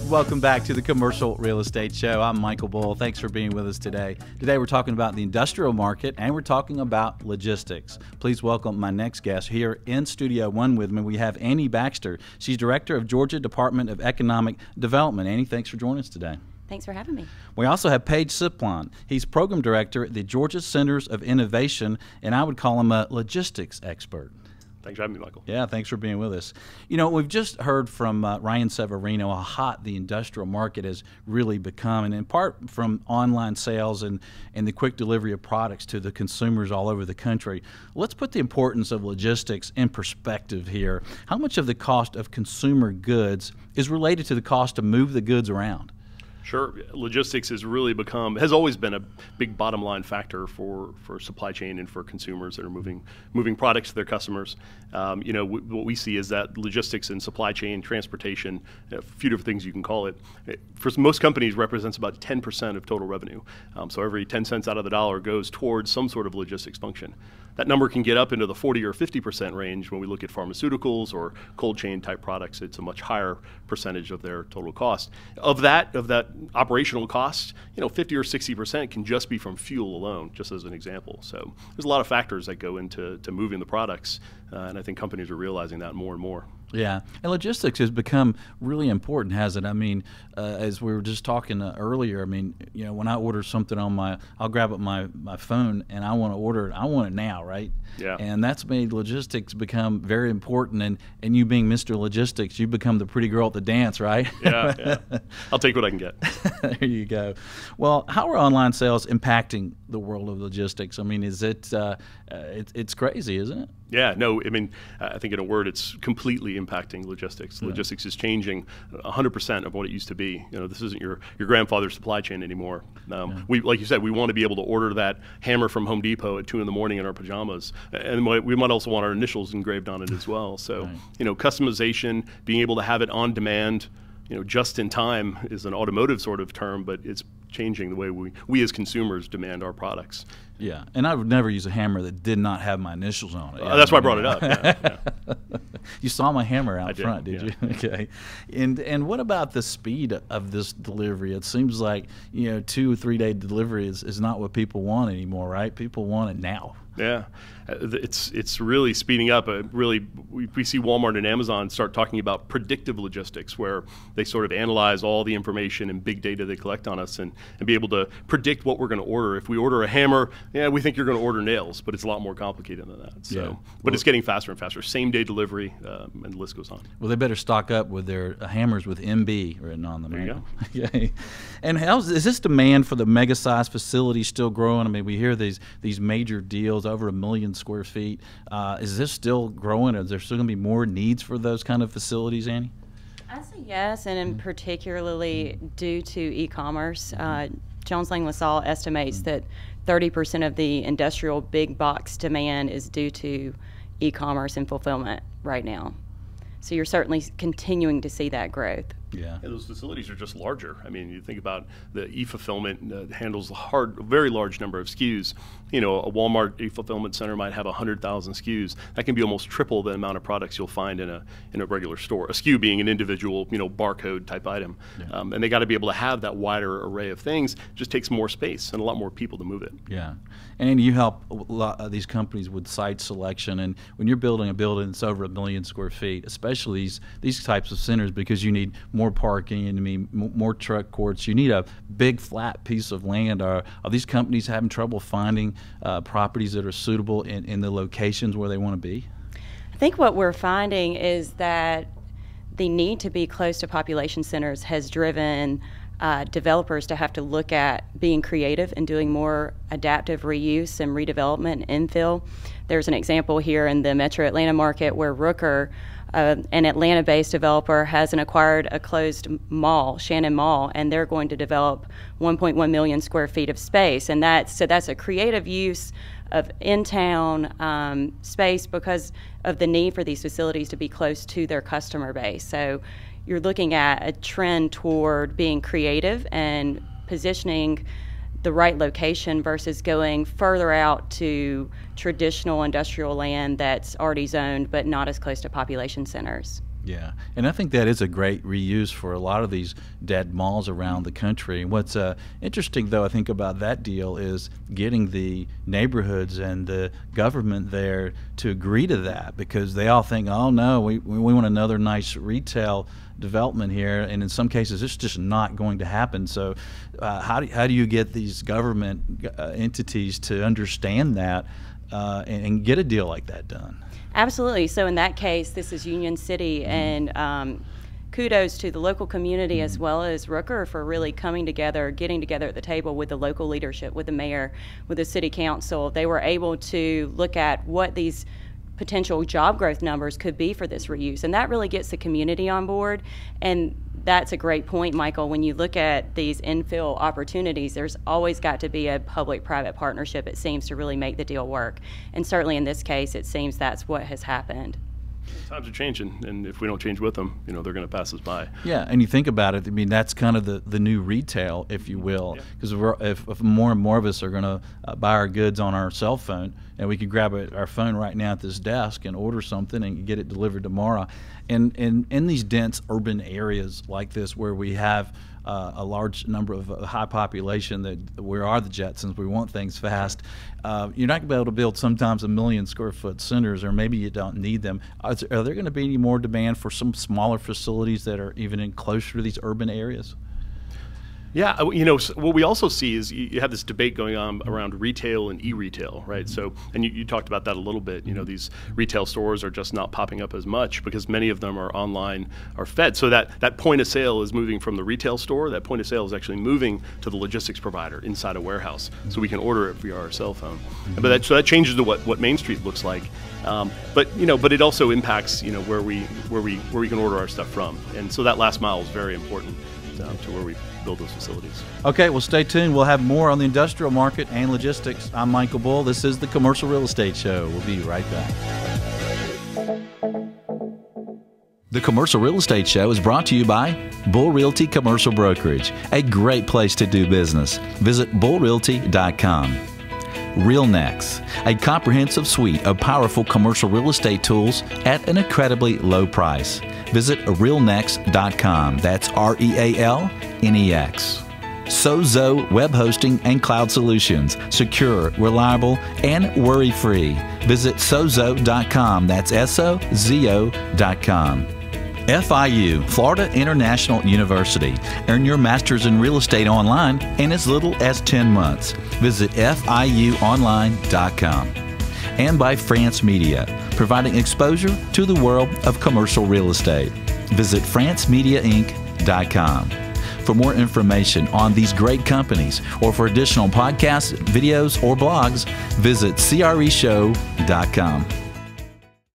Welcome back to the Commercial Real Estate Show. I'm Michael Bull. Thanks for being with us today. Today we're talking about the industrial market and we're talking about logistics. Please welcome my next guest. Here in Studio One with me, we have Annie Baxter. She's Director of Georgia Department of Economic Development. Annie, thanks for joining us today. Thanks for having me. We also have Page Siplon. He's Program Director at the Georgia Centers of Innovation, and I would call him a logistics expert. Thanks for having me, Michael. Yeah, thanks for being with us. You know, we've just heard from Ryan Severino how hot the industrial market has really become, and in part from online sales and the quick delivery of products to the consumers all over the country. Let's put the importance of logistics in perspective here. How much of the cost of consumer goods is related to the cost to move the goods around? Sure. Logistics has always been a big bottom line factor for supply chain and for consumers that are moving products to their customers. What we see is that logistics and supply chain, transportation, a few different things you can call it, for most companies represents about 10% of total revenue. So every 10 cents out of the dollar goes towards some sort of logistics function. That number can get up into the 40 or 50% range when we look at pharmaceuticals or cold chain type products. It's a much higher percentage of their total cost. Of that operational cost, 50 or 60% can just be from fuel alone, just as an example. So there's a lot of factors that go into moving the products, and I think companies are realizing that more and more. Yeah, and logistics has become really important, hasn't it? I mean, as we were just talking earlier, I mean, when I order something I'll grab up my phone and I want to order it. I want it now, right? Yeah. And that's made logistics become very important. And you being Mr. Logistics, you become the pretty girl at the dance, right? Yeah. I'll take what I can get. There you go. Well, how are online sales impacting the world of logistics? I mean, is it's crazy, isn't it? Yeah, no, I mean, I think in a word, it's completely impacting logistics. Yeah. Logistics is changing 100% of what it used to be. This isn't your grandfather's supply chain anymore. We, like you said, we want to be able to order that hammer from Home Depot at 2 in the morning in our pajamas. And we might also want our initials engraved on it as well. So, right. Customization, being able to have it on demand, just in time is an automotive sort of term, but it's changing the way we as consumers demand our products. Yeah, and I would never use a hammer that did not have my initials on it. That's why I brought it up. Yeah. You saw my hammer out front, did yeah. you? Okay. And what about the speed of this delivery? It seems like 2 or 3 day delivery is not what people want anymore, right? People want it now. Yeah, it's really speeding up. We see Walmart and Amazon start talking about predictive logistics, where they sort of analyze all the information and big data they collect on us and be able to predict what we're going to order. If we order a hammer, we think you're going to order nails, but it's a lot more complicated than that. So, yeah. But it's getting faster and faster. Same day delivery, and the list goes on. Well, they better stock up with their hammers with MB written on them. There you go. Okay. And is this demand for the mega-sized facilities still growing? I mean, we hear these major deals over 1 million square feet. Is this still growing? Is there still going to be more needs for those kind of facilities, Annie? I say yes, and in particularly due to e-commerce. Jones Lang LaSalle estimates that 30% of the industrial big box demand is due to e-commerce and fulfillment right now. So you're certainly continuing to see that growth. Yeah. And those facilities are just larger. I mean, you think about the e-fulfillment handles a very large number of SKUs. A Walmart e-fulfillment center might have 100,000 SKUs. That can be almost triple the amount of products you'll find in a regular store. A SKU being an individual, barcode type item. Yeah. And they got to be able to have that wider array of things. It just takes more space and a lot more people to move it. Yeah. And you help a lot of these companies with site selection. And when you're building a building that's over 1 million square feet, especially these types of centers, because you need more parking and more truck courts, you need a big flat piece of land. Are these companies having trouble finding properties that are suitable in the locations where they want to be? I think what we're finding is that the need to be close to population centers has driven developers to have to look at being creative and doing more adaptive reuse and redevelopment and infill. There's an example here in the Metro Atlanta market where Rooker, an Atlanta-based developer, has acquired a closed mall, Shannon Mall, and they're going to develop 1.1 million square feet of space. And that's a creative use of in-town space because of the need for these facilities to be close to their customer base. So you're looking at a trend toward being creative and positioning the right location versus going further out to traditional industrial land that's already zoned but not as close to population centers. Yeah, and I think that is a great reuse for a lot of these dead malls around the country. What's interesting, though, I think about that deal is getting the neighborhoods and the government there to agree to that, because they all think, oh no, we want another nice retail development here, and in some cases it's just not going to happen. So how do you get these government entities to understand that and get a deal like that done? Absolutely. So in that case, this is Union City, and kudos to the local community as well as Rooker for really coming together, getting together at the table with the local leadership, with the mayor, with the city council. They were able to look at what these potential job growth numbers could be for this reuse, and that really gets the community on board. And that's a great point, Michael. When you look at these infill opportunities, there's always got to be a public-private partnership, it seems, to really make the deal work. And certainly in this case, it seems that's what has happened. Times are changing, and if we don't change with them, they're going to pass us by. Yeah, and you think about it, I mean, that's kind of the new retail, if you will, because if more and more of us are going to buy our goods on our cell phone, and we could grab our phone right now at this desk and order something and get it delivered tomorrow. And in these dense urban areas like this, where we have a large number of high population, that we are the Jetsons, we want things fast, you're not going to be able to build sometimes 1 million square foot centers, or maybe you don't need them. Are there going to be any more demand for some smaller facilities that are even in closer to these urban areas? Yeah, what we also see is you have this debate going on around retail and e-retail, right? So, and you talked about that a little bit. These retail stores are just not popping up as much because many of them are online or fed. So that point of sale is moving from the retail store. That point of sale is actually moving to the logistics provider inside a warehouse, so we can order it via our cell phone. But that changes to what Main Street looks like. But it also impacts where we can order our stuff from, and so that last mile is very important to where we build those facilities. Okay, well, stay tuned. We'll have more on the industrial market and logistics. I'm Michael Bull. This is the Commercial Real Estate Show. We'll be right back. The Commercial Real Estate Show is brought to you by Bull Realty Commercial Brokerage, a great place to do business. Visit bullrealty.com. RealNex, a comprehensive suite of powerful commercial real estate tools at an incredibly low price. Visit realnex.com. That's RealNex. Sozo Web Hosting and Cloud Solutions. Secure, reliable, and worry-free. Visit sozo.com. That's SOZO.com. FIU, Florida International University. Earn your master's in real estate online in as little as 10 months. Visit FIUonline.com. And by France Media, providing exposure to the world of commercial real estate. Visit francemediainc.com. For more information on these great companies, or for additional podcasts, videos, or blogs, visit creshow.com.